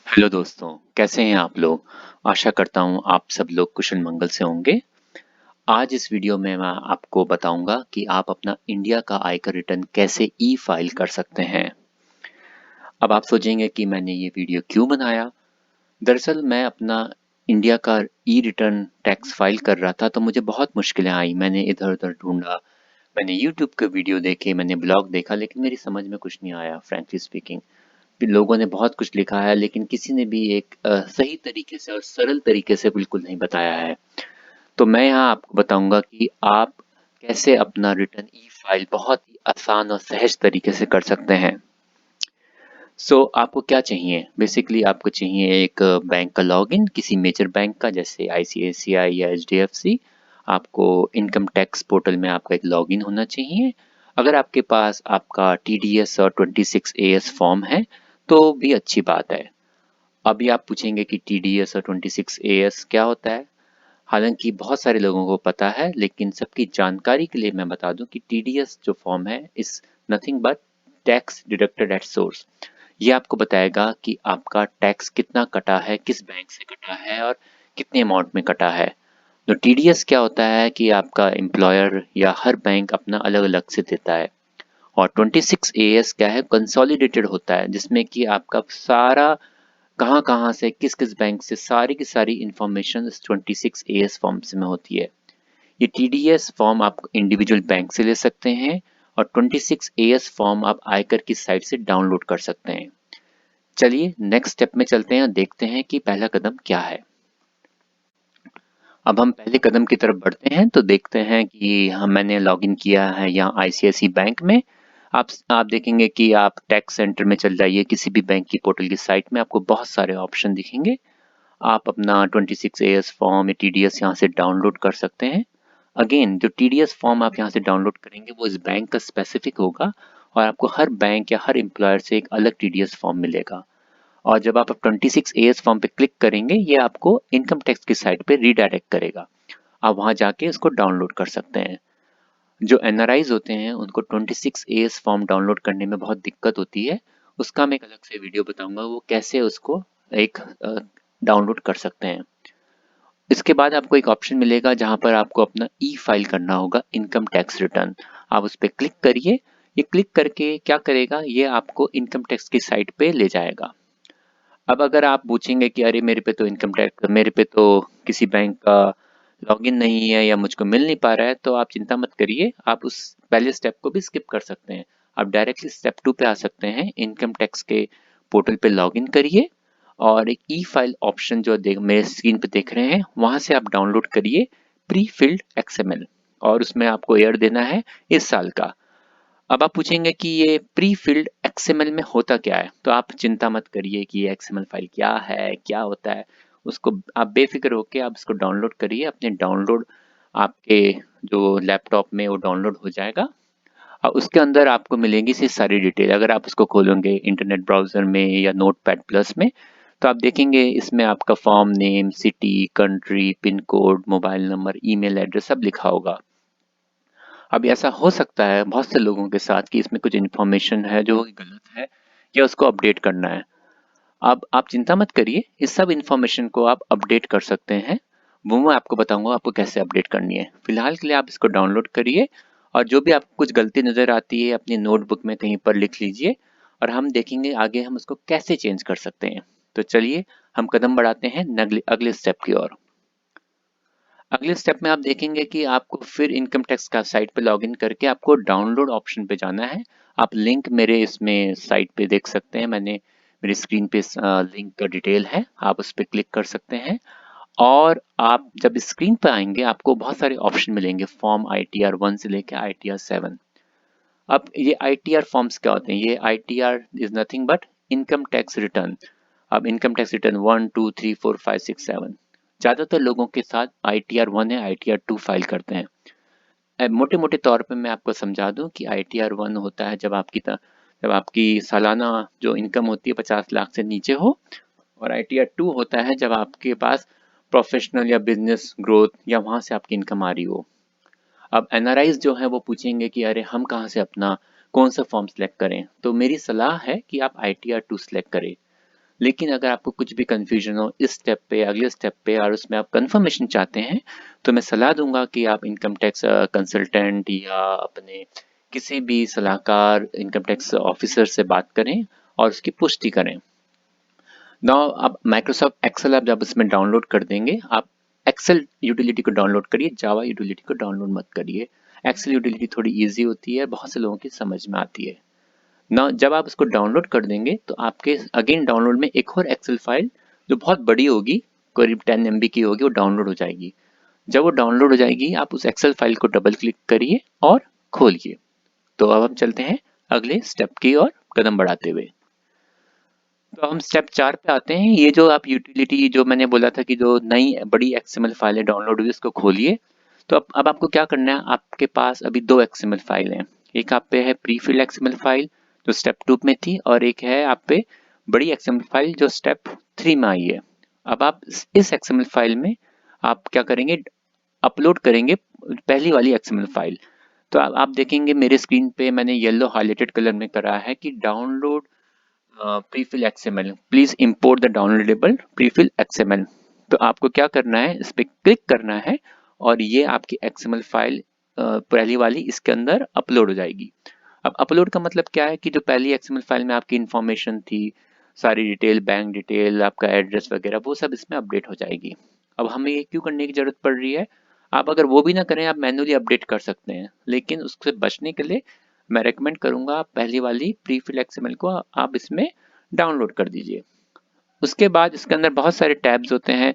Hello दोस्तों, कैसे हैं आप लोग। आशा करता हूँ आप सब लोग कुशल मंगल से होंगे। आज इस वीडियो में मैं आपको बताऊंगा कि आप अपना इंडिया का आयकर रिटर्न कैसे ई फाइल कर सकते हैं। अब आप सोचेंगे कि मैंने ये वीडियो क्यों बनाया। दरअसल मैं अपना इंडिया का ई रिटर्न टैक्स फाइल कर रहा था तो मुझे बहुत मुश्किलें आई। मैंने इधर उधर ढूंढा, मैंने यूट्यूब के वीडियो देखे, मैंने ब्लॉग देखा, लेकिन मेरी समझ में कुछ नहीं आया। फ्रैंकली स्पीकिंग, लोगों ने बहुत कुछ लिखा है लेकिन किसी ने भी एक सही तरीके से और सरल तरीके से बिल्कुल नहीं बताया है। तो मैं यहाँ आपको बताऊंगा कि आप कैसे अपना रिटर्न ई फाइल बहुत ही आसान और सहज तरीके से कर सकते हैं। आपको क्या चाहिए, बेसिकली आपको चाहिए एक बैंक का लॉगिन, किसी मेजर बैंक का जैसे आईसीआईसीआई या एचडीएफसी। आपको इनकम टैक्स पोर्टल में आपका एक लॉगिन होना चाहिए। अगर आपके पास आपका टीडीएस और 26 एएस फॉर्म है तो भी अच्छी बात है। अभी आप पूछेंगे कि टीडीएस और 26 एएस क्या होता है। हालांकि बहुत सारे लोगों को पता है, लेकिन सबकी जानकारी के लिए मैं बता दूं कि टीडीएस जो फॉर्म है is nothing but tax deducted at source. ये आपको बताएगा कि आपका टैक्स कितना कटा है, किस बैंक से कटा है और कितने अमाउंट में कटा है। तो टीडीएस क्या होता है कि आपका एम्प्लॉयर या हर बैंक अपना अलग अलग से देता है। और 26 एएस क्या है, कंसोलिडेटेड होता है, जिसमें कि आपका सारा कहाँ कहाँ से किस किस बैंक से सारी की सारी इंफॉर्मेशन इस 26 एएस फॉर्म से में होती है। ये टीडीएस फॉर्म आप इंडिविजुअल बैंक से ले सकते हैं और 26 एएस फॉर्म आप आयकर की साइट से डाउनलोड कर सकते हैं। चलिए नेक्स्ट स्टेप में चलते हैं और देखते हैं कि पहला कदम क्या है। अब हम पहले कदम की तरफ बढ़ते हैं तो देखते हैं कि मैंने लॉगिन किया है यहाँ आईसीआईसी बैंक में। आप देखेंगे कि आप टैक्स सेंटर में चल जाइए, किसी भी बैंक की पोर्टल की साइट में आपको बहुत सारे ऑप्शन दिखेंगे। आप अपना 26 एएस फॉर्म या टीडीएस यहाँ से डाउनलोड कर सकते हैं। अगेन जो टीडीएस फॉर्म आप यहाँ से डाउनलोड करेंगे वो इस बैंक का स्पेसिफिक होगा और आपको हर बैंक या हर एम्प्लॉयर से एक अलग टीडीएस फॉर्म मिलेगा। और जब आप 26 एएस फॉर्म पे क्लिक करेंगे ये आपको इनकम टैक्स की साइट पे रीडायरेक्ट करेगा। आप वहाँ जाके इसको डाउनलोड कर सकते हैं। जो एनआरआईज होते हैं उनको 26 एएस फॉर्म डाउनलोड करने में बहुत दिक्कत होती है। उसका मैं एक अलग से वीडियो बताऊंगा वो कैसे उसको एक डाउनलोड कर सकते हैं। इसके बाद आपको एक ऑप्शन मिलेगा जहां पर आपको अपना ई फाइल करना होगा, इनकम टैक्स रिटर्न। आप उस पर क्लिक करिए। ये क्लिक करके क्या करेगा, ये आपको इनकम टैक्स की साइट पे ले जाएगा। अब अगर आप पूछेंगे कि अरे मेरे पे तो इनकम टैक्स, मेरे पे तो किसी बैंक का लॉगिन नहीं है या मुझको मिल नहीं पा रहा है, तो आप चिंता मत करिए, आप उस पहले स्टेप को भी स्किप कर सकते हैं। आप डायरेक्टली स्टेप 2 पे आ सकते हैं। इनकम टैक्स के पोर्टल पे लॉगिन करिए और एक ई फाइल ऑप्शन जो देख मेरे स्क्रीन पे देख रहे हैं वहां से आप डाउनलोड करिए प्री फिल्ड एक्सएमएल, और उसमें आपको ईयर देना है इस साल का। अब आप पूछेंगे कि ये प्री फिल्ड एक्सएमएल में होता क्या है, तो आप चिंता मत करिए कि ये एक्सएमएल फाइल क्या है, क्या होता है। उसको आप बेफिक्र होकर आप इसको डाउनलोड करिए। अपने डाउनलोड आपके जो लैपटॉप में वो डाउनलोड हो जाएगा और उसके अंदर आपको मिलेंगी सी सारी डिटेल। अगर आप उसको खोलोगे इंटरनेट ब्राउजर में या नोटपैड प्लस में तो आप देखेंगे इसमें आपका form name, city, country, pin code, mobile number, email address सब लिखा होगा। अब ऐसा हो सकता है बहुत से लोगों के साथ कि इसमें कुछ इन्फॉर्मेशन है जो गलत है या उसको अपडेट करना है। अब आप चिंता मत करिए, इस सब इन्फॉर्मेशन को आप अपडेट कर सकते हैं। वो मैं आपको बताऊंगा आपको कैसे अपडेट करनी है। फिलहाल के लिए आप इसको डाउनलोड करिए और जो भी आपको कुछ गलती नज़र आती है अपनी नोटबुक में कहीं पर लिख लीजिए और हम देखेंगे आगे हम उसको कैसे चेंज कर सकते हैं। तो चलिए हम कदम बढ़ाते हैं अगले अगले स्टेप की ओर। अगले स्टेप में आप देखेंगे कि आपको फिर इनकम टैक्स का साइट पे लॉगिन करके आपको डाउनलोड ऑप्शन पे जाना है। आप लिंक मेरे इसमें साइट पे देख सकते हैं, मैंने मेरी स्क्रीन पे लिंक का डिटेल है, आप उस पर क्लिक कर सकते हैं। और आप जब स्क्रीन पर आएंगे आपको बहुत सारे ऑप्शन मिलेंगे, फॉर्म ITR 1 से लेकर ITR 7। अब ये ITR फॉर्म्स क्या होते हैं, ये ITR is nothing but income tax return. अब इनकम टैक्स रिटर्न 1 2 3 4 5 6 7, ज्यादातर लोगों के साथ ITR 1 है, ITR 2 फाइल करते हैं। अब मोटे मोटे तौर पे मैं आपको समझा दूं कि ITR 1 होता है जब आपकी सालाना जो इनकम होती है 50 लाख से नीचे हो, और ITR 2 होता है जब आपके पास प्रोफेशनल या बिजनेस ग्रोथ या वहां से आपकी इनकम आ रही हो। अब एनआरआईज जो है वो पूछेंगे कि अरे हम कहाँ से अपना कौन सा फॉर्म सेलेक्ट करें, तो मेरी सलाह है कि आप ITR 2 सेलेक्ट करें। लेकिन अगर आपको कुछ भी कंफ्यूजन हो इस स्टेप पे, अगले स्टेप पे, और उसमें आप कंफर्मेशन चाहते हैं, तो मैं सलाह दूंगा कि आप इनकम टैक्स कंसल्टेंट या अपने किसी भी सलाहकार इनकम टैक्स ऑफिसर से बात करें और उसकी पुष्टि करें। नाउ आप माइक्रोसॉफ्ट एक्सेल आप जब इसमें डाउनलोड कर देंगे, आप एक्सेल यूटिलिटी को डाउनलोड करिए, जावा यूटिलिटी को डाउनलोड मत करिए। एक्सेल यूटिलिटी थोड़ी इजी होती है, बहुत से लोगों की समझ में आती है ना। जब आप इसको डाउनलोड कर देंगे तो आपके अगेन डाउनलोड में एक और एक्सेल फाइल जो बहुत बड़ी होगी, करीब 10 MB की होगी, वो डाउनलोड हो जाएगी। जब वो डाउनलोड हो जाएगी, आप उस एक्सेल फाइल को डबल क्लिक करिए और खोलिए। तो अब हम चलते हैं अगले स्टेप की ओर कदम बढ़ाते हुए। तो हम स्टेप 4 पे आते हैं। ये जो आप यूटिलिटी जो मैंने बोला था कि जो नई बड़ी एक्सएमएल फाइल है डाउनलोड हुई, उसको खोलिए। तो अब आपको क्या करना है, आपके पास अभी 2 एक्सएमएल फाइल हैं। एक आप पे है प्री फिल एक्सएमएल फाइल जो स्टेप 2 में थी, और एक है आप पे बड़ी एक्सएमएल फाइल जो स्टेप 3 में आई है। अब आप इस एक्सएमएल फाइल में आप क्या करेंगे, अपलोड करेंगे पहली वाली एक्सएमएल फाइल। तो आप देखेंगे मेरे स्क्रीन पे मैंने येलो हाइलाइटेड कलर में करा है कि download prefill XML, please import the downloadable prefill XML. तो आपको क्या करना है, इस पे क्लिक करना है और ये आपकी एक्सएमएल फाइल पहली वाली इसके अंदर अपलोड हो जाएगी। अब अपलोड का मतलब क्या है कि जो पहली एक्सएमएल फाइल में आपकी इंफॉर्मेशन थी, सारी डिटेल, बैंक डिटेल, आपका एड्रेस वगैरह, वो सब इसमें अपडेट हो जाएगी। अब हमें ये क्यों करने की जरूरत पड़ रही है, आप अगर वो भी ना करें, आप मैन्युअली अपडेट कर सकते हैं, लेकिन उससे बचने के लिए मैं रेकमेंड करूंगा आप पहली वाली प्री फिल एक्सएमएल को आप इसमें डाउनलोड कर दीजिए। उसके बाद इसके अंदर बहुत सारे टैब्स होते हैं,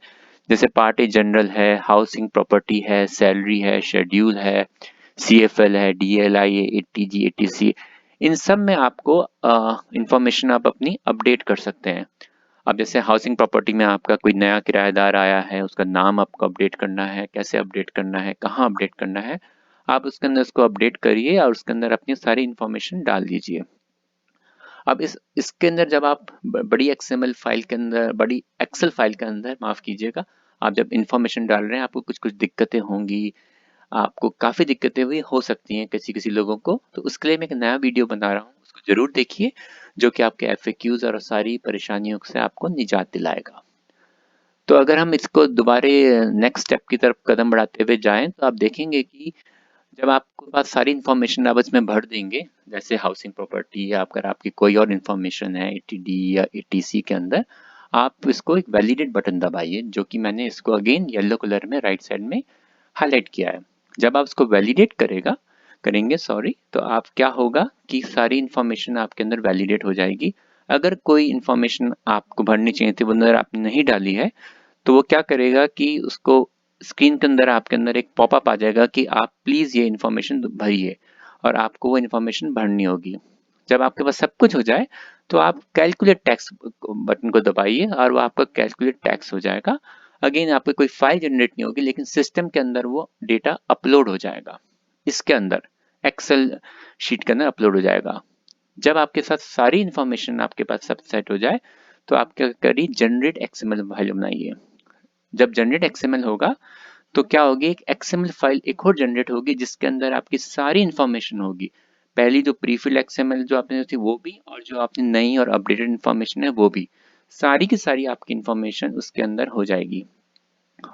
जैसे पार्ट ए जनरल है, हाउसिंग प्रॉपर्टी है, सैलरी है, शेड्यूल है, CFL है, DLI है, ATG, ATC, इन सब में आपको इंफॉर्मेशन आप अपनी अपडेट कर सकते हैं। अब जैसे हाउसिंग प्रॉपर्टी में आपका कोई नया किराएदार आया है, उसका नाम आपको अपडेट करना है, कैसे अपडेट करना है, कहाँ अपडेट करना है, आप उसके अंदर उसको अपडेट करिए और उसके अंदर अपनी सारी इंफॉर्मेशन डाल दीजिए। अब इसके अंदर जब आप बड़ी एक्सएमएल फाइल के अंदर, बड़ी एक्सेल फाइल के अंदर, माफ कीजिएगा, आप जब इंफॉर्मेशन डाल रहे हैं आपको कुछ कुछ दिक्कतें होंगी, आपको काफी दिक्कतें हुई हो सकती हैं किसी किसी लोगों को, तो उसके लिए मैं एक नया वीडियो बना रहा हूँ, उसको जरूर देखिए, जो कि आपके FAQs और सारी परेशानियों से आपको निजात दिलाएगा। तो अगर हम इसको दोबारे नेक्स्ट स्टेप की तरफ कदम बढ़ाते हुए जाएं, तो आप देखेंगे कि जब आपके पास सारी इन्फॉर्मेशन आप इसमें भर देंगे, जैसे हाउसिंग प्रॉपर्टी या अगर आपकी कोई और इन्फॉर्मेशन है ATD या ATC के अंदर, आप इसको एक वैलिडेट बटन दबाइए, जो कि मैंने इसको अगेन येलो कलर में राइट साइड में हाईलाइट किया है। जब आप इसको वैलिडेट करेंगे सॉरी, तो आप क्या होगा कि सारी इन्फॉर्मेशन आपके अंदर वैलिडेट हो जाएगी। अगर कोई इन्फॉर्मेशन आपको भरनी चाहिए थी वो अंदर आपने नहीं डाली है, तो वो क्या करेगा कि उसको स्क्रीन के अंदर आपके अंदर एक पॉपअप आ जाएगा कि आप प्लीज ये इन्फॉर्मेशन भरिए, और आपको वो इन्फॉर्मेशन भरनी होगी। जब आपके पास सब कुछ हो जाए तो आप कैलकुलेट टैक्स बटन को दबाइए और वो आपका कैलकुलेट टैक्स हो जाएगा। अगेन आपको कोई फाइल जनरेट नहीं होगी, लेकिन सिस्टम के अंदर वो डेटा अपलोड हो जाएगा, इसके अंदर एक्सेल शीट के अंदर अपलोड हो जाएगा। जब आपके साथ सारी इन्फॉर्मेशन आपके पास सब सेट हो जाए, तो आप क्या करिए, जनरेट एक्सएमएल फाइल बनाइए। जब जनरेट एक्सएमएल होगा तो क्या होगी, एक एक्सएमएल फाइल एक और जनरेट होगी जिसके अंदर आपकी सारी इंफॉर्मेशन होगी। पहली जो प्रीफिल एक्सएमएल जो आपने थी वो भी, और जो आपने नई और अपडेटेड इंफॉर्मेशन है वो भी, सारी की सारी आपकी इंफॉर्मेशन उसके अंदर हो जाएगी।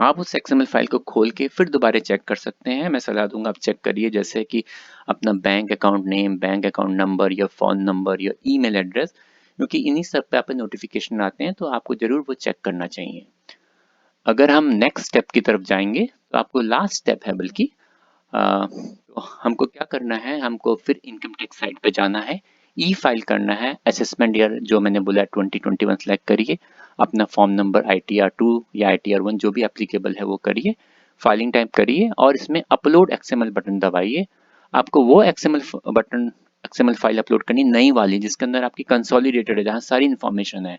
आप उस एक्सएमएल फाइल को खोल के फिर दोबारा चेक कर सकते हैं। मैं सलाह दूंगा आप चेक करिए, जैसे कि अपना bank account name, bank account number, या फोन नंबर, या ईमेल एड्रेस, क्योंकि इन्हीं सब पे आपके नोटिफिकेशन आते हैं, तो आपको जरूर वो चेक करना चाहिए। अगर हम नेक्स्ट स्टेप की तरफ जाएंगे, तो आपको लास्ट स्टेप है, बल्कि तो हमको क्या करना है, हमको फिर इनकम टैक्स साइट पे जाना है, ई फाइल करना है, असेसमेंट ईयर जो मैंने बोला 2021 सेलेक्ट करिए, अपना फॉर्म नंबर ITR2 या ITR1 जो भी एप्लीकेबल है वो करिए, फाइलिंग टाइप करिए और इसमें अपलोड XML बटन दबाइए। आपको वो XML फाइल अपलोड करनी, नई वाली, जिसके अंदर आपकी कंसोलिडेटेड है, जहाँ सारी इन्फॉर्मेशन है।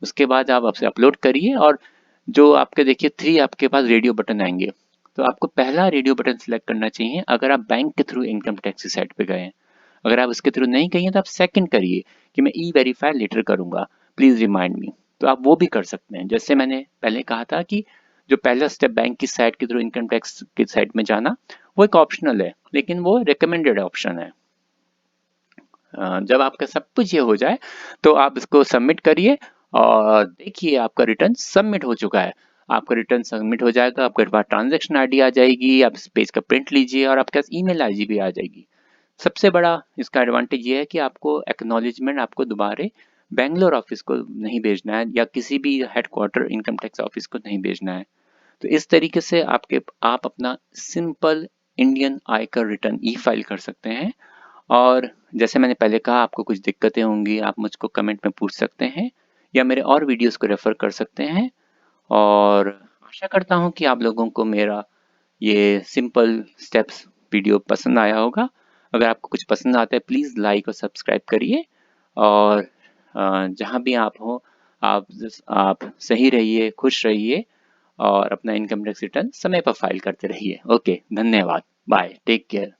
उसके बाद आप आपसे अपलोड करिए, और जो आपके देखिए 3 आपके पास रेडियो बटन आएंगे, तो आपको पहला रेडियो बटन सिलेक्ट करना चाहिए अगर आप बैंक के थ्रू इनकम टैक्स की साइट पे गए हैं। अगर आप उसके थ्रू नहीं गए हैं तो आप सेकंड करिए कि मैं ई वेरीफाई लेटर करूंगा, प्लीज रिमाइंड मी, तो आप वो भी कर सकते हैं। जैसे मैंने पहले कहा था कि जो पहला स्टेप बैंक की साइट के थ्रू इनकम टैक्स की साइट में जाना, वो एक ऑप्शनल है, लेकिन वो रिकमेंडेड ऑप्शन है। जब आपका सब कुछ ये हो जाए तो आप इसको सबमिट करिए, और देखिए आपका रिटर्न सबमिट हो चुका है। आपका रिटर्न सबमिट हो जाएगा, आपके पास ट्रांजैक्शन आईडी आ जाएगी, आप इस पेज का प्रिंट लीजिए और आपके पास ईमेल आईडी भी आ जाएगी। सबसे बड़ा इसका एडवांटेज ये है कि आपको एक्नॉलेजमेंट आपको दोबारा बैंगलोर ऑफिस को नहीं भेजना है या किसी भी हेडक्वार्टर इनकम टैक्स ऑफिस को नहीं भेजना है। तो इस तरीके से आप अपना सिंपल इंडियन आयकर रिटर्न ई फाइल कर सकते हैं। और जैसे मैंने पहले कहा, आपको कुछ दिक्कतें होंगी, आप मुझको कमेंट में पूछ सकते हैं या मेरे और वीडियोस को रेफर कर सकते हैं। और आशा करता हूँ कि आप लोगों को मेरा ये सिंपल स्टेप्स वीडियो पसंद आया होगा। अगर आपको कुछ पसंद आता है प्लीज़ लाइक और सब्सक्राइब करिए। और जहाँ भी आप हो, आप सही रहिए, खुश रहिए और अपना इनकम टैक्स रिटर्न समय पर फाइल करते रहिए। ओके, धन्यवाद। Bye, take care.